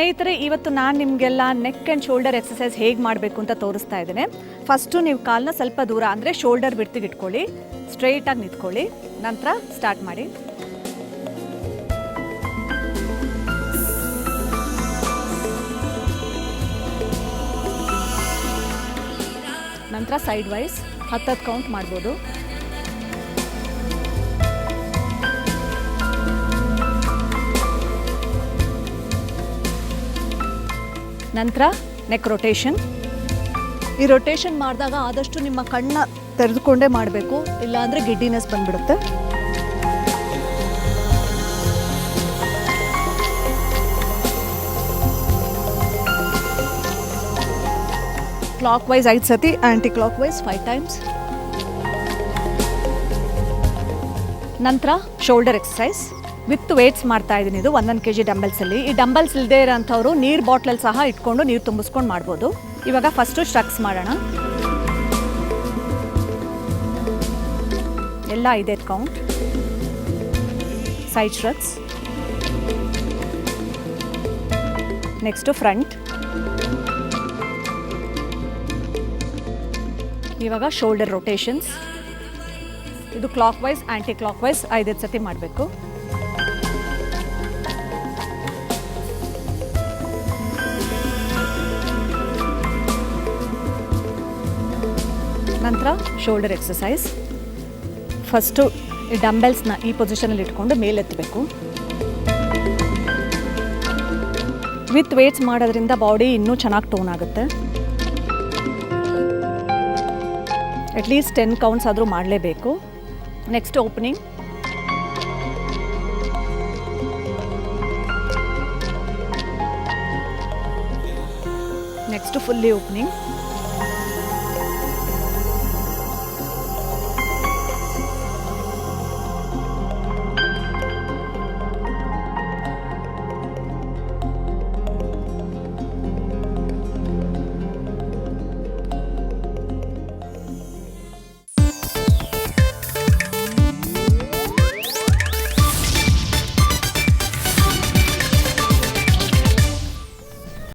ಸ್ನೇಹಿತರೆ, ಇವತ್ತು ನಾನು ನಿಮಗೆಲ್ಲ ನೆಕ್ ಆ್ಯಂಡ್ ಶೋಲ್ಡರ್ ಎಕ್ಸಸೈಸ್ ಹೇಗೆ ಮಾಡಬೇಕು ಅಂತ ತೋರಿಸ್ತಾ ಇದ್ದೇನೆ. ಫಸ್ಟು ನೀವು ಕಾಲನ್ನ ಸ್ವಲ್ಪ ದೂರ ಅಂದರೆ ಶೋಲ್ಡರ್ ಬಿಡ್ತಿಗೆ ಇಟ್ಕೊಳ್ಳಿ, ಸ್ಟ್ರೈಟಾಗಿ ನಿಂತ್ಕೊಳ್ಳಿ, ನಂತರ ಸ್ಟಾರ್ಟ್ ಮಾಡಿ. ನಂತರ ಸೈಡ್ ವೈಸ್ 10 ಕೌಂಟ್ ಮಾಡ್ಬೋದು. ನಂತರ ನೆಕ್ ರೊಟೇಷನ್. ಈ ರೊಟೇಷನ್ ಮಾಡಿದಾಗ ಆದಷ್ಟು ನಿಮ್ಮ ಕಣ್ಣ ತೆರೆದುಕೊಂಡೇ ಮಾಡಬೇಕು, ಇಲ್ಲಾಂದರೆ ಗಿಡ್ಡಿನೆಸ್ ಬಂದ್ಬಿಡುತ್ತೆ. ಕ್ಲಾಕ್ ವೈಸ್ 5 ಸತಿ, ಆ್ಯಂಟಿ ಕ್ಲಾಕ್ ವೈಸ್ 5 ಟೈಮ್ಸ್. ನಂತರ ಶೋಲ್ಡರ್ ಎಕ್ಸಸೈಸ್ ವಿತ್ ವೇಟ್ಸ್ ಮಾಡ್ತಾ ಇದ್ದೀನಿ. ಇದು 1 kg ಡಂಬಲ್ಸಲ್ಲಿ. ಈ ಡಂಬಲ್ಸ್ ಇಲ್ಲದೆ ಇರೋಂಥವ್ರು ನೀರು ಬಾಟ್ಲಲ್ಲಿ ಸಹ ಇಟ್ಕೊಂಡು ನೀರು ತುಂಬಿಸ್ಕೊಂಡು ಮಾಡ್ಬೋದು. ಇವಾಗ ಫಸ್ಟು ಸ್ಟ್ರಕ್ಸ್ ಮಾಡೋಣ. ಎಲ್ಲ 5 count. Side strokes. Next front. ಇವಾಗ ಶೋಲ್ಡರ್ ರೊಟೇಷನ್ಸ್. ಇದು clockwise anticlockwise 5 ಸತಿ ಮಾಡಬೇಕು. ನಂತರ ಶೋಲ್ಡರ್ ಎಕ್ಸಸೈಸ್. ಫಸ್ಟು ಈ ಡಂಬೆಲ್ಸ್ನ ಈ ಪೊಸಿಷನಲ್ಲಿ ಇಟ್ಕೊಂಡು ಮೇಲೆತ್ತಬೇಕು. ವಿತ್ ವೇಟ್ಸ್ ಮಾಡೋದ್ರಿಂದ ಬಾಡಿ ಇನ್ನೂ ಚೆನ್ನಾಗಿ ಟೋನ್ ಆಗುತ್ತೆ. ಅಟ್ಲೀಸ್ಟ್ 10 ಕೌಂಟ್ಸ್ ಆದರೂ ಮಾಡಲೇಬೇಕು. Next opening. Next fully opening.